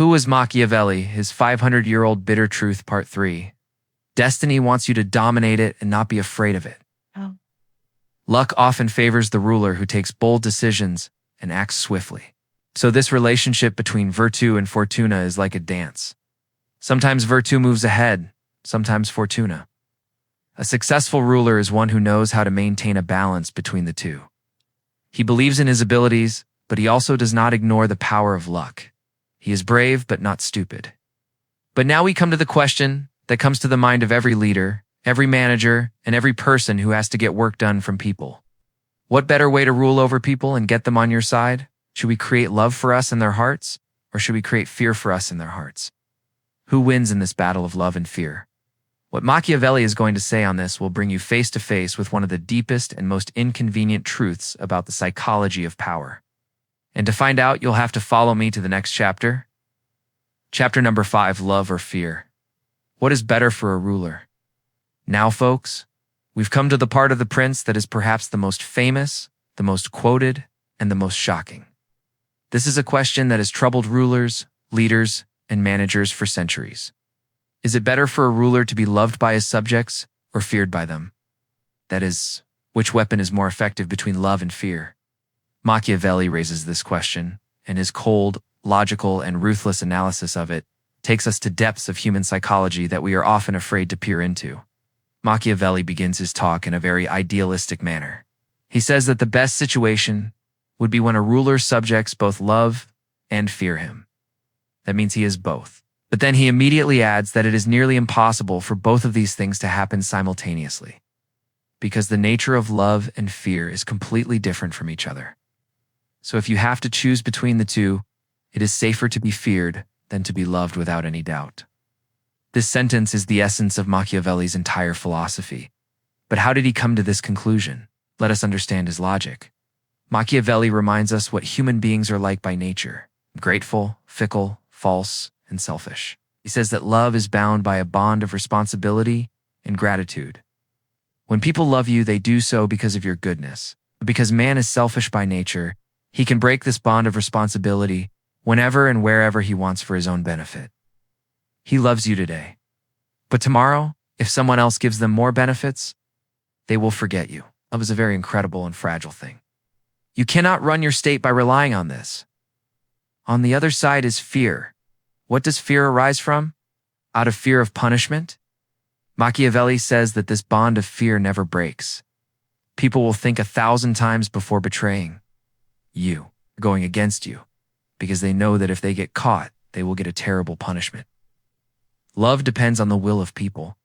Who was Machiavelli? His 500-year-old bitter truth, part 3. Destiny wants you to dominate it and not be afraid of it. Oh. Luck often favors the ruler who takes bold decisions and acts swiftly. So this relationship between virtue and fortuna is like a dance. Sometimes virtue moves ahead, sometimes fortuna. A successful ruler is one who knows how to maintain a balance between the two. He believes in his abilities, but he also does not ignore the power of luck. He is brave, but not stupid. But now we come to the question that comes to the mind of every leader, every manager, and every person who has to get work done from people. What better way to rule over people and get them on your side? Should we create love for us in their hearts, or should we create fear for us in their hearts? Who wins in this battle of love and fear? What Machiavelli is going to say on this will bring you face to face with one of the deepest and most inconvenient truths about the psychology of power. And to find out, you'll have to follow me to the next chapter. Chapter number 5, Love or Fear. What is better for a ruler? Now, folks, we've come to the part of the prince that is perhaps the most famous, the most quoted, and the most shocking. This is a question that has troubled rulers, leaders, and managers for centuries. Is it better for a ruler to be loved by his subjects or feared by them? That is, which weapon is more effective between love and fear? Machiavelli raises this question, and his cold, logical, and ruthless analysis of it takes us to depths of human psychology that we are often afraid to peer into. Machiavelli begins his talk in a very idealistic manner. He says that the best situation would be when a ruler's subjects both love and fear him. That means he is both. But then he immediately adds that it is nearly impossible for both of these things to happen simultaneously, because the nature of love and fear is completely different from each other. So if you have to choose between the two, it is safer to be feared than to be loved without any doubt. This sentence is the essence of Machiavelli's entire philosophy. But how did he come to this conclusion? Let us understand his logic. Machiavelli reminds us what human beings are like by nature: grateful, fickle, false, and selfish. He says that love is bound by a bond of responsibility and gratitude. When people love you, they do so because of your goodness. But because man is selfish by nature, he can break this bond of responsibility whenever and wherever he wants for his own benefit. He loves you today. But tomorrow, if someone else gives them more benefits, they will forget you. Love is a very incredible and fragile thing. You cannot run your state by relying on this. On the other side is fear. What does fear arise from? Out of fear of punishment? Machiavelli says that this bond of fear never breaks. People will think 1,000 times before betraying you, going against you, because they know that if they get caught, they will get a terrible punishment. Love depends on the will of people,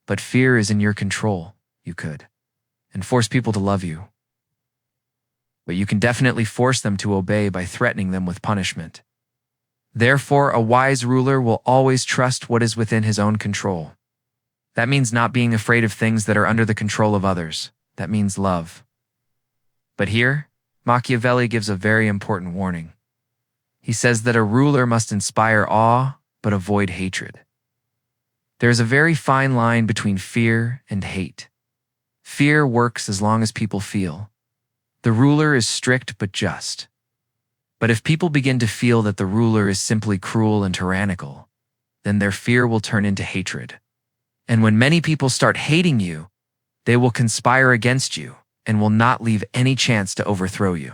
but fear is in your control. You could and force people to love you, but you can definitely force them to obey by threatening them with punishment. Therefore, a wise ruler will always trust what is within his own control. That means not being afraid of things that are under the control of others. That means love. But here, Machiavelli gives a very important warning. He says that a ruler must inspire awe, but avoid hatred. There is a very fine line between fear and hate. Fear works as long as people feel. The ruler is strict but just. But if people begin to feel that the ruler is simply cruel and tyrannical, then their fear will turn into hatred. And when many people start hating you, they will conspire against you and will not leave any chance to overthrow you.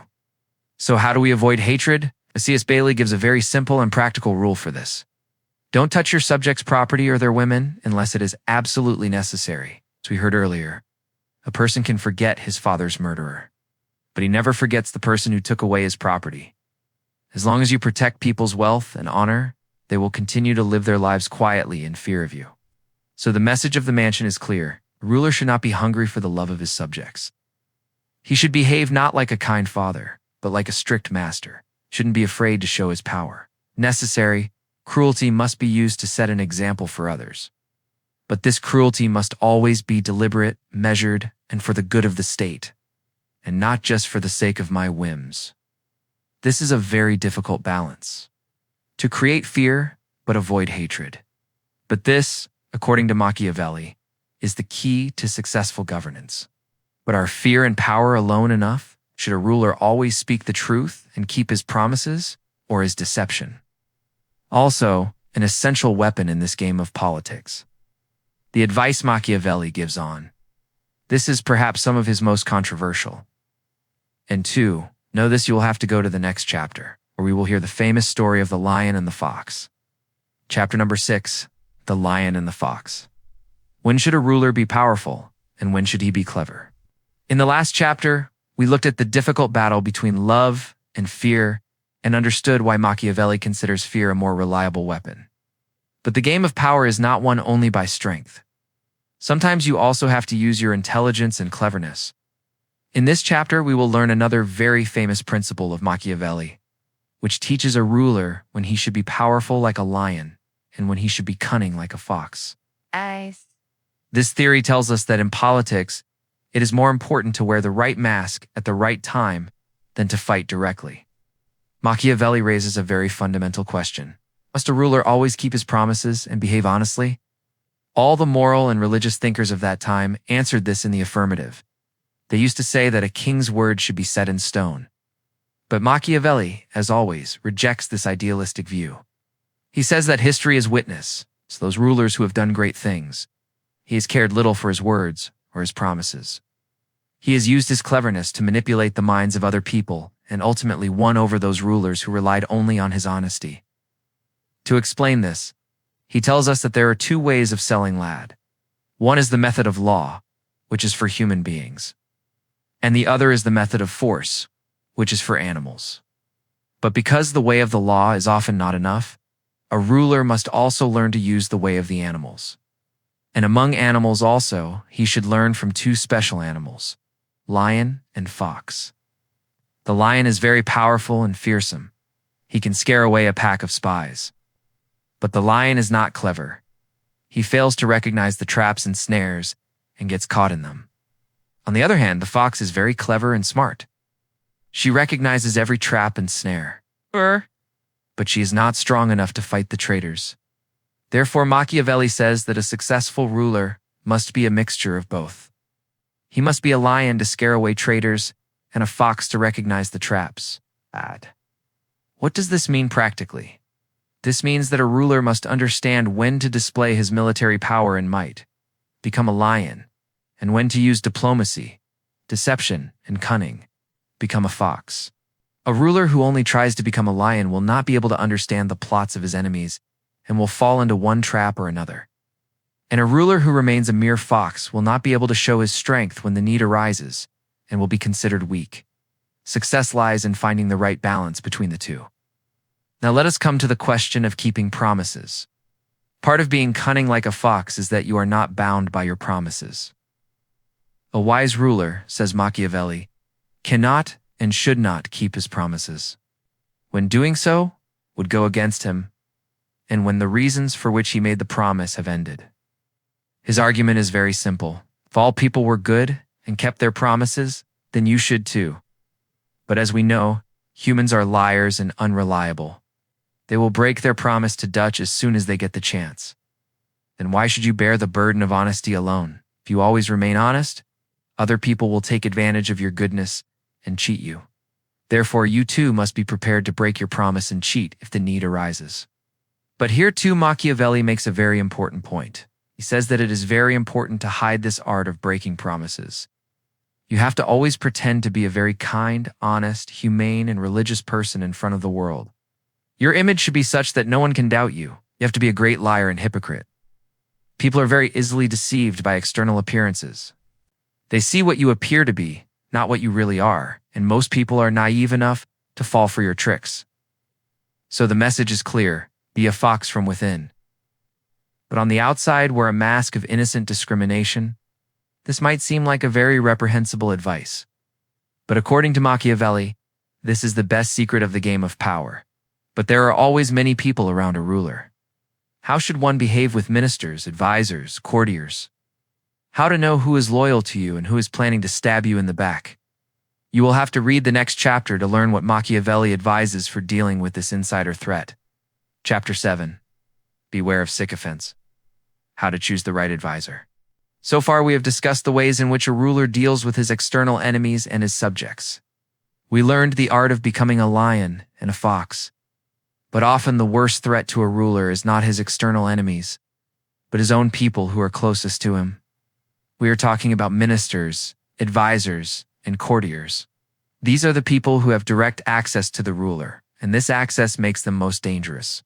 So how do we avoid hatred? C.S. Bailey gives a very simple and practical rule for this. Don't touch your subjects' property or their women unless it is absolutely necessary. As we heard earlier, a person can forget his father's murderer, but he never forgets the person who took away his property. As long as you protect people's wealth and honor, they will continue to live their lives quietly in fear of you. So the message of the mansion is clear. A ruler should not be hungry for the love of his subjects. He should behave not like a kind father, but like a strict master. Shouldn't be afraid to show his power. Necessary, cruelty must be used to set an example for others. But this cruelty must always be deliberate, measured, and for the good of the state, and not just for the sake of my whims. This is a very difficult balance. To create fear, but avoid hatred. But this, according to Machiavelli, is the key to successful governance. But are fear and power alone enough? Should a ruler always speak the truth and keep his promises, or is deception? Also, an essential weapon in this game of politics. The advice Machiavelli gives on. This is perhaps some of his most controversial. And 2, know this, you will have to go to the next chapter, where we will hear the famous story of the lion and the fox. Chapter number 6, the lion and the fox. When should a ruler be powerful, and when should he be clever? In the last chapter, we looked at the difficult battle between love and fear and understood why Machiavelli considers fear a more reliable weapon. But the game of power is not won only by strength. Sometimes you also have to use your intelligence and cleverness. In this chapter, we will learn another very famous principle of Machiavelli, which teaches a ruler when he should be powerful like a lion and when he should be cunning like a fox. This theory tells us that in politics, it is more important to wear the right mask at the right time than to fight directly. Machiavelli raises a very fundamental question. Must a ruler always keep his promises and behave honestly? All the moral and religious thinkers of that time answered this in the affirmative. They used to say that a king's word should be set in stone. But Machiavelli, as always, rejects this idealistic view. He says that history is witness to those rulers who have done great things. He has cared little for his words or his promises. He has used his cleverness to manipulate the minds of other people and ultimately won over those rulers who relied only on his honesty. To explain this, he tells us that there are 2 ways of selling lad. One is the method of law, which is for human beings, and the other is the method of force, which is for animals. But because the way of the law is often not enough, a ruler must also learn to use the way of the animals. And among animals also, he should learn from 2 special animals, lion and fox. The lion is very powerful and fearsome. He can scare away a pack of spies. But the lion is not clever. He fails to recognize the traps and snares and gets caught in them. On the other hand, the fox is very clever and smart. She recognizes every trap and snare. But she is not strong enough to fight the traitors. Therefore, Machiavelli says that a successful ruler must be a mixture of both. He must be a lion to scare away traitors and a fox to recognize the traps. What does this mean practically? This means that a ruler must understand when to display his military power and might, become a lion, and when to use diplomacy, deception, and cunning, become a fox. A ruler who only tries to become a lion will not be able to understand the plots of his enemies and will fall into one trap or another. And a ruler who remains a mere fox will not be able to show his strength when the need arises and will be considered weak. Success lies in finding the right balance between the 2. Now let us come to the question of keeping promises. Part of being cunning like a fox is that you are not bound by your promises. A wise ruler, says Machiavelli, cannot and should not keep his promises. When doing so, would go against him, and when the reasons for which he made the promise have ended. His argument is very simple. If all people were good and kept their promises, then you should too. But as we know, humans are liars and unreliable. They will break their promise to Dutch as soon as they get the chance. Then why should you bear the burden of honesty alone? If you always remain honest, other people will take advantage of your goodness and cheat you. Therefore, you too must be prepared to break your promise and cheat if the need arises. But here too Machiavelli makes a very important point. He says that it is very important to hide this art of breaking promises. You have to always pretend to be a very kind, honest, humane, and religious person in front of the world. Your image should be such that no one can doubt you. You have to be a great liar and hypocrite. People are very easily deceived by external appearances. They see what you appear to be, not what you really are, and most people are naive enough to fall for your tricks. So the message is clear: be a fox from within. But on the outside, wear a mask of innocent discrimination. This might seem like a very reprehensible advice. But according to Machiavelli, this is the best secret of the game of power. But there are always many people around a ruler. How should one behave with ministers, advisors, courtiers? How to know who is loyal to you and who is planning to stab you in the back? You will have to read the next chapter to learn what Machiavelli advises for dealing with this insider threat. Chapter 7. Beware of sycophants. How to choose the right advisor. So far, we have discussed the ways in which a ruler deals with his external enemies and his subjects. We learned the art of becoming a lion and a fox. But often the worst threat to a ruler is not his external enemies, but his own people who are closest to him. We are talking about ministers, advisors, and courtiers. These are the people who have direct access to the ruler, and this access makes them most dangerous.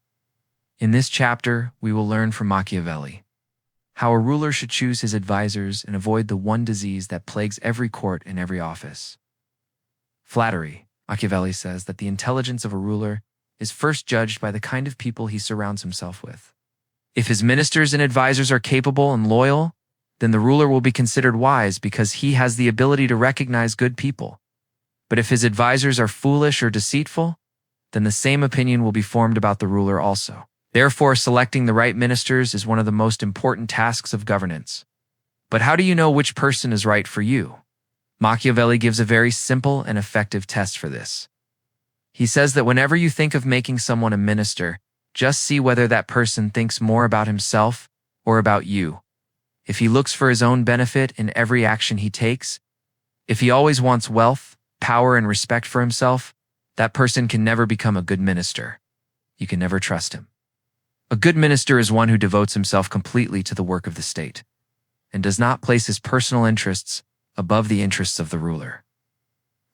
In this chapter, we will learn from Machiavelli how a ruler should choose his advisors and avoid the one disease that plagues every court and every office. Flattery. Machiavelli says that the intelligence of a ruler is first judged by the kind of people he surrounds himself with. If his ministers and advisors are capable and loyal, then the ruler will be considered wise because he has the ability to recognize good people. But if his advisors are foolish or deceitful, then the same opinion will be formed about the ruler also. Therefore, selecting the right ministers is one of the most important tasks of governance. But how do you know which person is right for you? Machiavelli gives a very simple and effective test for this. He says that whenever you think of making someone a minister, just see whether that person thinks more about himself or about you. If he looks for his own benefit in every action he takes, if he always wants wealth, power, and respect for himself, that person can never become a good minister. You can never trust him. A good minister is one who devotes himself completely to the work of the state and does not place his personal interests above the interests of the ruler.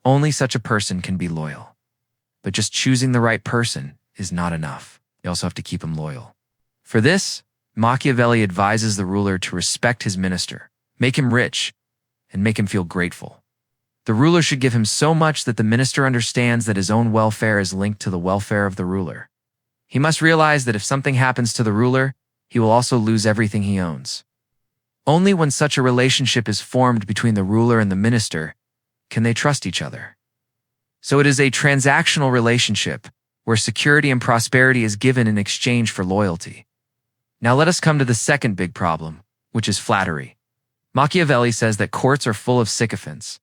Only such a person can be loyal. But just choosing the right person is not enough. You also have to keep him loyal. For this, Machiavelli advises the ruler to respect his minister, make him rich, and make him feel grateful. The ruler should give him so much that the minister understands that his own welfare is linked to the welfare of the ruler. He must realize that if something happens to the ruler, he will also lose everything he owns. Only when such a relationship is formed between the ruler and the minister can they trust each other. So it is a transactional relationship where security and prosperity is given in exchange for loyalty. Now let us come to the second big problem, which is flattery. Machiavelli says that courts are full of sycophants,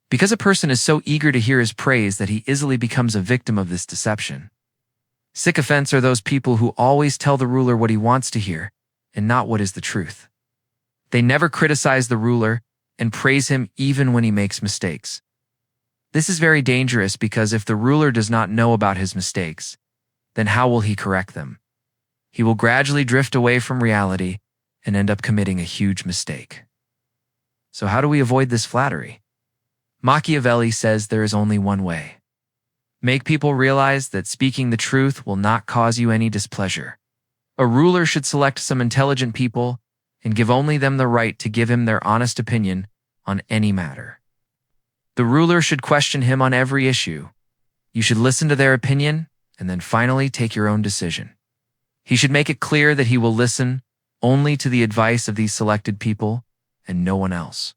because a person is so eager to hear his praise that he easily becomes a victim of this deception. Sycophants are those people who always tell the ruler what he wants to hear and not what is the truth. They never criticize the ruler and praise him even when he makes mistakes. This is very dangerous because if the ruler does not know about his mistakes, then how will he correct them? He will gradually drift away from reality and end up committing a huge mistake. So how do we avoid this flattery? Machiavelli says there is only one way. Make people realize that speaking the truth will not cause you any displeasure. A ruler should select some intelligent people and give only them the right to give him their honest opinion on any matter. The ruler should question him on every issue. You should listen to their opinion and then finally take your own decision. He should make it clear that he will listen only to the advice of these selected people and no one else.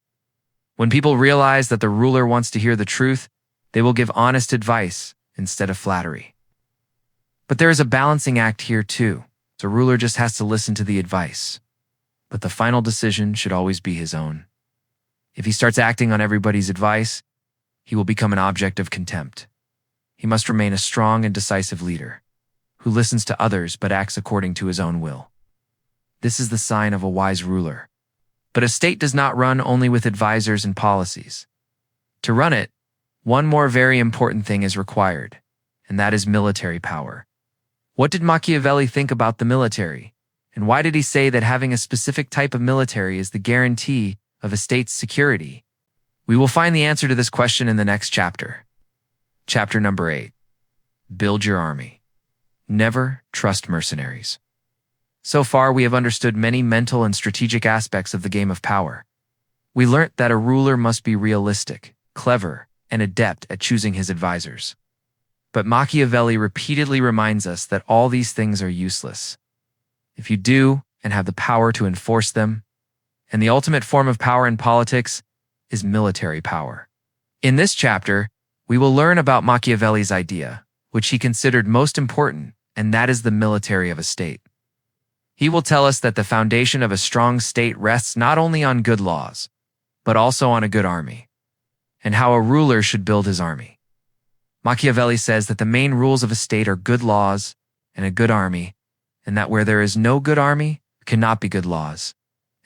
When people realize that the ruler wants to hear the truth, they will give honest advice instead of flattery. But there is a balancing act here too. The ruler just has to listen to the advice, but the final decision should always be his own. If he starts acting on everybody's advice, he will become an object of contempt. He must remain a strong and decisive leader, who listens to others but acts according to his own will. This is the sign of a wise ruler. But a state does not run only with advisors and policies. To run it, one more very important thing is required, and that is military power. What did Machiavelli think about the military? And why did he say that having a specific type of military is the guarantee of a state's security? We will find the answer to this question in the next chapter. Chapter number 8. Build your army. Never trust mercenaries. So far, we have understood many mental and strategic aspects of the game of power. We learnt that a ruler must be realistic, clever, and adept at choosing his advisors. But Machiavelli repeatedly reminds us that all these things are useless if you do and have the power to enforce them. And the ultimate form of power in politics is military power. In this chapter, we will learn about Machiavelli's idea, which he considered most important, and that is the military of a state. He will tell us that the foundation of a strong state rests not only on good laws, but also on a good army, and how a ruler should build his army. Machiavelli says that the main rules of a state are good laws and a good army, and that where there is no good army, cannot be good laws,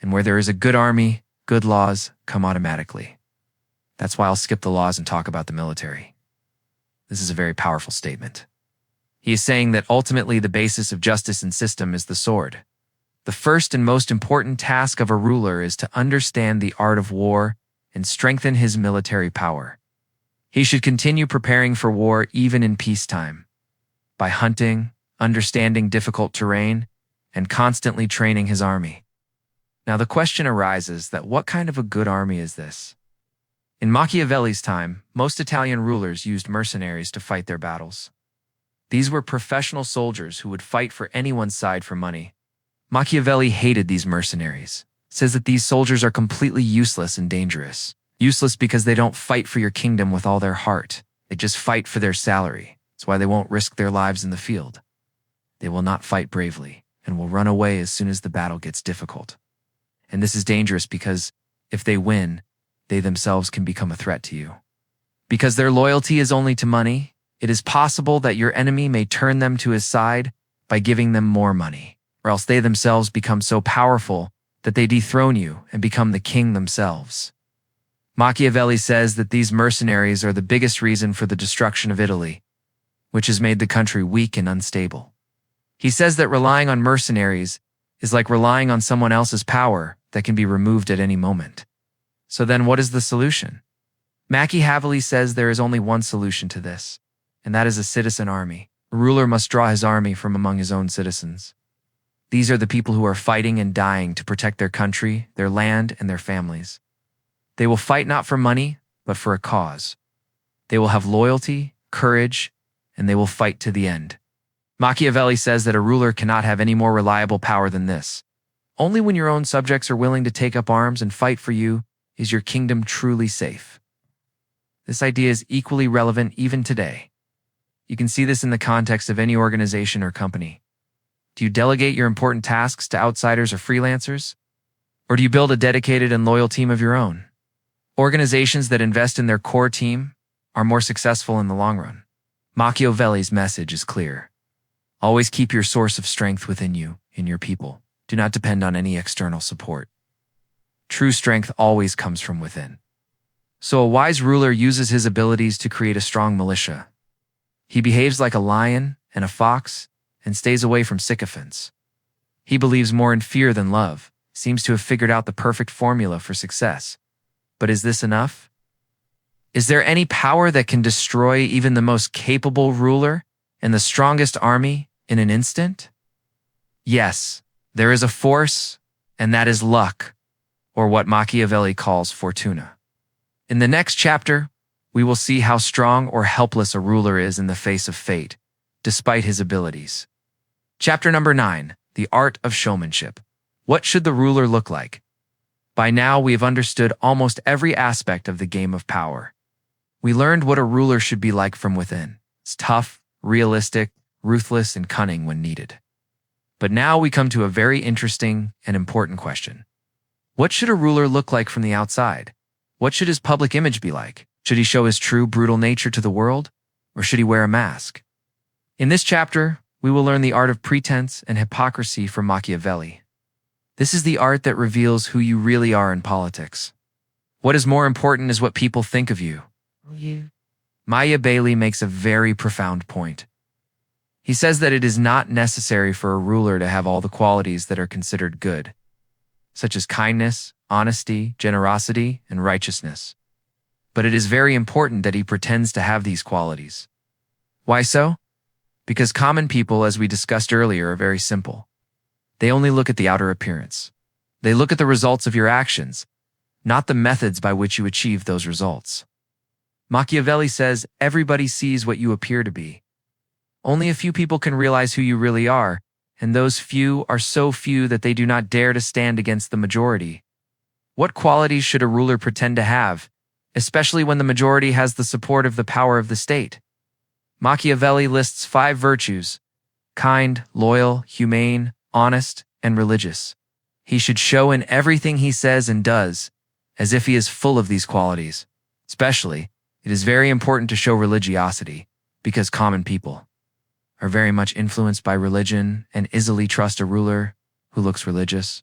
and where there is a good army, good laws come automatically. That's why I'll skip the laws and talk about the military. This is a very powerful statement. He is saying that ultimately the basis of justice and system is the sword. The first and most important task of a ruler is to understand the art of war and strengthen his military power. He should continue preparing for war even in peacetime, by hunting, understanding difficult terrain, and constantly training his army. Now the question arises that what kind of a good army is this? In Machiavelli's time, most Italian rulers used mercenaries to fight their battles. These were professional soldiers who would fight for anyone's side for money. Machiavelli hated these mercenaries, says that these soldiers are completely useless and dangerous. Useless because they don't fight for your kingdom with all their heart. They just fight for their salary. That's why they won't risk their lives in the field. They will not fight bravely and will run away as soon as the battle gets difficult. And this is dangerous because if they win, they themselves can become a threat to you. Because their loyalty is only to money, it is possible that your enemy may turn them to his side by giving them more money, or else they themselves become so powerful that they dethrone you and become the king themselves. Machiavelli says that these mercenaries are the biggest reason for the destruction of Italy, which has made the country weak and unstable. He says that relying on mercenaries is like relying on someone else's power that can be removed at any moment. So then what is the solution? Machiavelli says there is only one solution to this, and that is a citizen army. A ruler must draw his army from among his own citizens. These are the people who are fighting and dying to protect their country, their land, and their families. They will fight not for money, but for a cause. They will have loyalty, courage, and they will fight to the end. Machiavelli says that a ruler cannot have any more reliable power than this. Only when your own subjects are willing to take up arms and fight for you is your kingdom truly safe. This idea is equally relevant even today. You can see this in the context of any organization or company. Do you delegate your important tasks to outsiders or freelancers? Or do you build a dedicated and loyal team of your own? Organizations that invest in their core team are more successful in the long run. Machiavelli's message is clear. Always keep your source of strength within you, in your people. Do not depend on any external support. True strength always comes from within. So a wise ruler uses his abilities to create a strong militia. He behaves like a lion and a fox and stays away from sycophants. He believes more in fear than love, seems to have figured out the perfect formula for success. But is this enough? Is there any power that can destroy even the most capable ruler and the strongest army in an instant? Yes, there is a force, and that is luck, or what Machiavelli calls fortuna. In the next chapter, we will see how strong or helpless a ruler is in the face of fate, despite his abilities. Chapter number 9, The Art of Showmanship. What should the ruler look like? By now, we have understood almost every aspect of the game of power. We learned what a ruler should be like from within. It's tough, realistic, ruthless, and cunning when needed. But now we come to a very interesting and important question. What should a ruler look like from the outside? What should his public image be like? Should he show his true, brutal nature to the world? Or should he wear a mask? In this chapter, we will learn the art of pretense and hypocrisy from Machiavelli. This is the art that reveals who you really are in politics. What is more important is what people think of you. Machiavelli makes a very profound point. He says that it is not necessary for a ruler to have all the qualities that are considered good, such as kindness, honesty, generosity, and righteousness. But it is very important that he pretends to have these qualities. Why so? Because common people, as we discussed earlier, are very simple. They only look at the outer appearance. They look at the results of your actions, not the methods by which you achieve those results. Machiavelli says everybody sees what you appear to be. Only a few people can realize who you really are, and those few are so few that they do not dare to stand against the majority. What qualities should a ruler pretend to have, especially when the majority has the support of the power of the state? Machiavelli lists 5 virtues: kind, loyal, humane, honest, and religious. He should show in everything he says and does as if he is full of these qualities. Especially, it is very important to show religiosity, because common people are very much influenced by religion and easily trust a ruler who looks religious.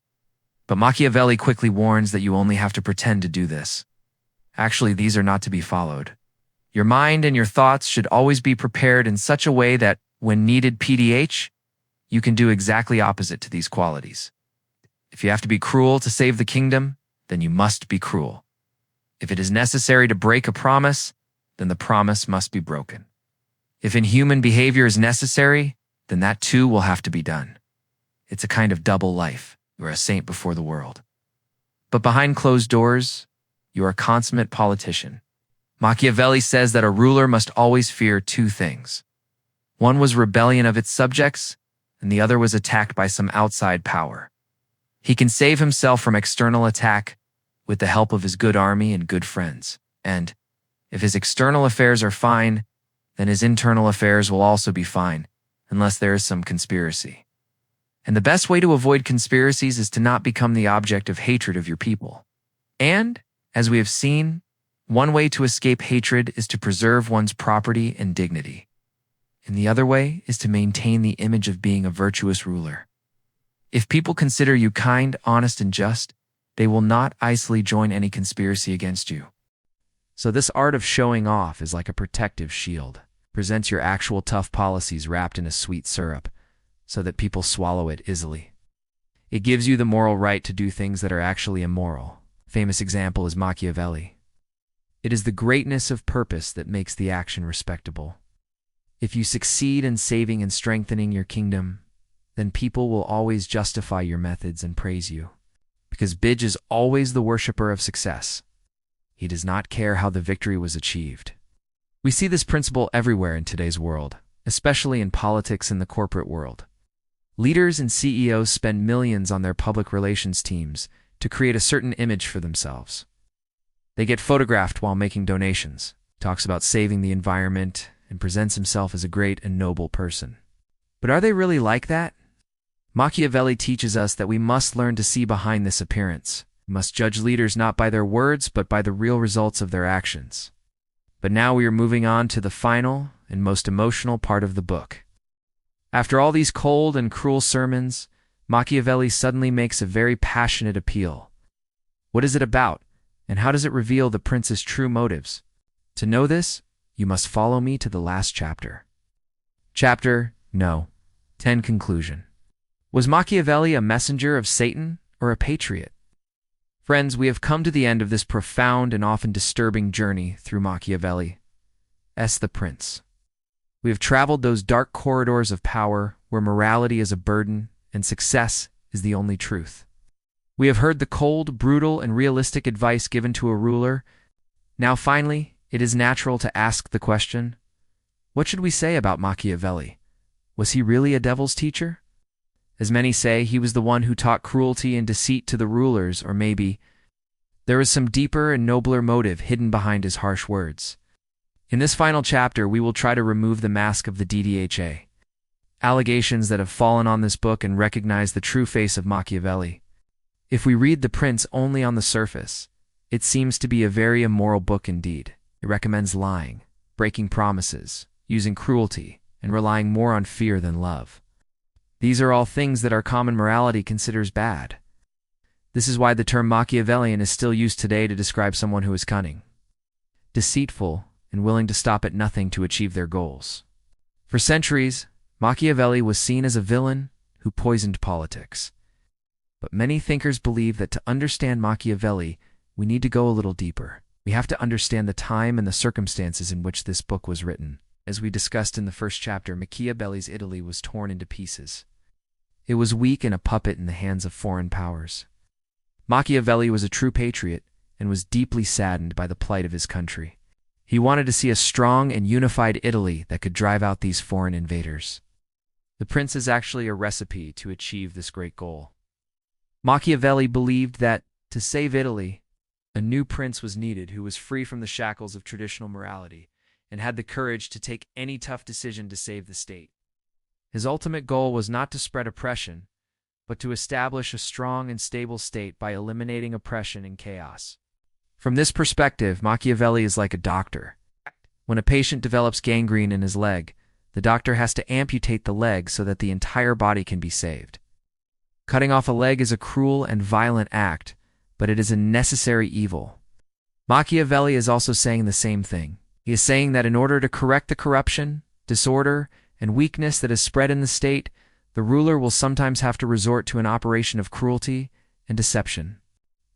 But Machiavelli quickly warns that you only have to pretend to do this. Actually, these are not to be followed. Your mind and your thoughts should always be prepared in such a way that when needed PDH, you can do exactly opposite to these qualities. If you have to be cruel to save the kingdom, then you must be cruel. If it is necessary to break a promise, then the promise must be broken. If inhuman behavior is necessary, then that too will have to be done. It's a kind of double life. You are a saint before the world. But behind closed doors, you are a consummate politician. Machiavelli says that a ruler must always fear two things. One was rebellion of its subjects, and the other was attack by some outside power. He can save himself from external attack with the help of his good army and good friends. And if his external affairs are fine, then his internal affairs will also be fine, unless there is some conspiracy. And the best way to avoid conspiracies is to not become the object of hatred of your people. And, as we have seen, one way to escape hatred is to preserve one's property and dignity. And the other way is to maintain the image of being a virtuous ruler. If people consider you kind, honest, and just, they will not easily join any conspiracy against you. So this art of showing off is like a protective shield. Presents your actual tough policies wrapped in a sweet syrup, so that people swallow it easily. It gives you the moral right to do things that are actually immoral. Famous example is Machiavelli. It is the greatness of purpose that makes the action respectable. If you succeed in saving and strengthening your kingdom, then people will always justify your methods and praise you. Because Bidge is always the worshipper of success. He does not care how the victory was achieved. We see this principle everywhere in today's world, especially in politics and the corporate world. Leaders and CEOs spend millions on their public relations teams to create a certain image for themselves. They get photographed while making donations, talks about saving the environment, and presents himself as a great and noble person. But are they really like that? Machiavelli teaches us that we must learn to see behind this appearance. We must judge leaders not by their words, but by the real results of their actions. But now we are moving on to the final and most emotional part of the book. After all these cold and cruel sermons, Machiavelli suddenly makes a very passionate appeal. What is it about, and how does it reveal the prince's true motives? To know this, you must follow me to the last chapter. Chapter 10 Conclusion. Was Machiavelli a messenger of Satan or a patriot? Friends, we have come to the end of this profound and often disturbing journey through Machiavelli, the Prince. We have traveled those dark corridors of power where morality is a burden and success is the only truth. We have heard the cold, brutal, and realistic advice given to a ruler. Now finally, it is natural to ask the question, what should we say about Machiavelli? Was he really a devil's teacher? As many say, he was the one who taught cruelty and deceit to the rulers, or maybe there was some deeper and nobler motive hidden behind his harsh words. In this final chapter, we will try to remove the mask of the DDHA, allegations that have fallen on this book, and recognize the true face of Machiavelli. If we read The Prince only on the surface, it seems to be a very immoral book indeed. It recommends lying, breaking promises, using cruelty, and relying more on fear than love. These are all things that our common morality considers bad. This is why the term Machiavellian is still used today to describe someone who is cunning, deceitful, and willing to stop at nothing to achieve their goals. For centuries, Machiavelli was seen as a villain who poisoned politics. But many thinkers believe that to understand Machiavelli, we need to go a little deeper. We have to understand the time and the circumstances in which this book was written. As we discussed in the first chapter, Machiavelli's Italy was torn into pieces. It was weak and a puppet in the hands of foreign powers. Machiavelli was a true patriot and was deeply saddened by the plight of his country. He wanted to see a strong and unified Italy that could drive out these foreign invaders. The Prince is actually a recipe to achieve this great goal. Machiavelli believed that, to save Italy, a new prince was needed who was free from the shackles of traditional morality and had the courage to take any tough decision to save the state. His ultimate goal was not to spread oppression, but to establish a strong and stable state by eliminating oppression and chaos. From this perspective, Machiavelli is like a doctor. When a patient develops gangrene in his leg, the doctor has to amputate the leg so that the entire body can be saved. Cutting off a leg is a cruel and violent act, but it is a necessary evil. Machiavelli is also saying the same thing. He is saying that in order to correct the corruption, disorder, and weakness that is spread in the state, the ruler will sometimes have to resort to an operation of cruelty and deception.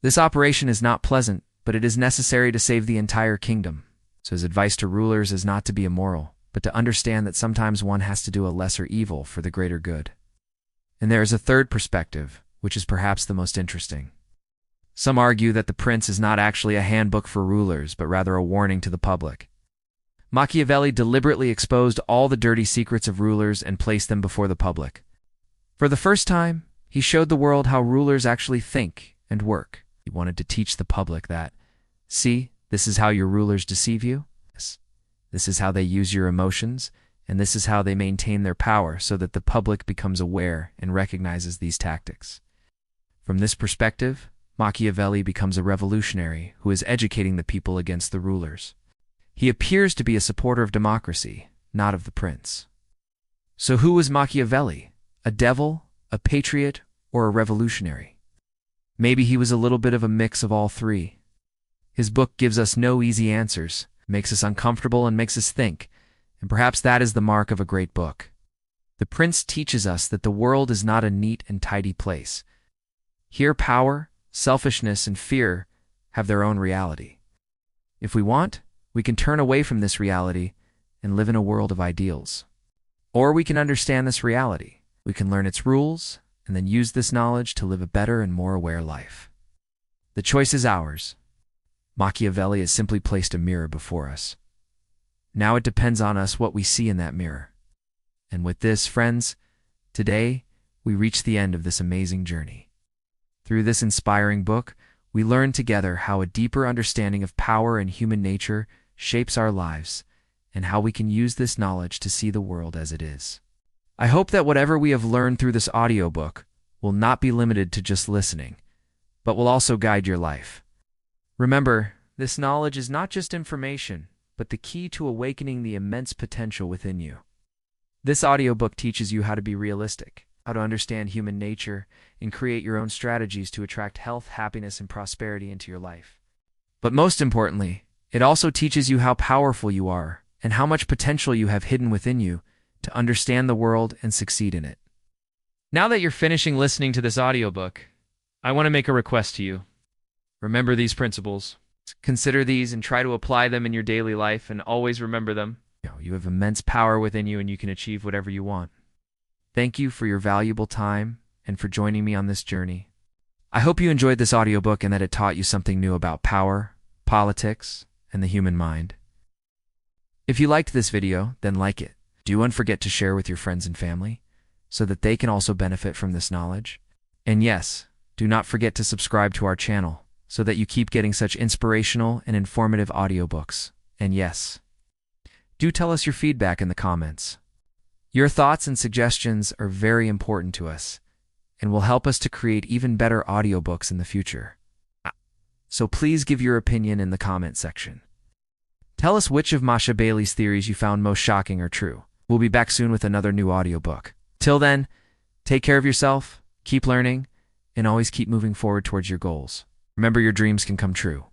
This operation is not pleasant, but it is necessary to save the entire kingdom. So his advice to rulers is not to be immoral, but to understand that sometimes one has to do a lesser evil for the greater good. And there is a third perspective, which is perhaps the most interesting. Some argue that The Prince is not actually a handbook for rulers, but rather a warning to the public. Machiavelli deliberately exposed all the dirty secrets of rulers and placed them before the public. For the first time, he showed the world how rulers actually think and work. He wanted to teach the public that, see, this is how your rulers deceive you. This is how they use your emotions, and this is how they maintain their power so that the public becomes aware and recognizes these tactics. From this perspective, Machiavelli becomes a revolutionary who is educating the people against the rulers. He appears to be a supporter of democracy, not of the prince. So who was Machiavelli? A devil, a patriot, or a revolutionary? Maybe he was a little bit of a mix of all three. His book gives us no easy answers, makes us uncomfortable, and makes us think, and perhaps that is the mark of a great book. The Prince teaches us that the world is not a neat and tidy place. Here power, selfishness, and fear have their own reality. If we want, we can turn away from this reality and live in a world of ideals. Or we can understand this reality. We can learn its rules and then use this knowledge to live a better and more aware life. The choice is ours. Machiavelli has simply placed a mirror before us. Now it depends on us what we see in that mirror. And with this, friends, today we reach the end of this amazing journey. Through this inspiring book, we learn together how a deeper understanding of power and human nature shapes our lives, and how we can use this knowledge to see the world as it is. I hope that whatever we have learned through this audiobook will not be limited to just listening, but will also guide your life. Remember, this knowledge is not just information, but the key to awakening the immense potential within you. This audiobook teaches you how to be realistic, how to understand human nature, and create your own strategies to attract health, happiness, and prosperity into your life. But most importantly, it also teaches you how powerful you are and how much potential you have hidden within you to understand the world and succeed in it. Now that you're finishing listening to this audiobook, I want to make a request to you. Remember these principles. Consider these and try to apply them in your daily life, and always remember them. You have immense power within you and you can achieve whatever you want. Thank you for your valuable time and for joining me on this journey. I hope you enjoyed this audiobook and that it taught you something new about power, politics, and the human mind. If you liked this video, then like it. Don't forget to share with your friends and family so that they can also benefit from this knowledge. And yes, do not forget to subscribe to our channel so that you keep getting such inspirational and informative audiobooks. And yes, do tell us your feedback in the comments. Your thoughts and suggestions are very important to us and will help us to create even better audiobooks in the future. So please give your opinion in the comment section. Tell us which of Machiavelli's theories you found most shocking or true. We'll be back soon with another new audiobook. Till then, take care of yourself, keep learning, and always keep moving forward towards your goals. Remember, your dreams can come true.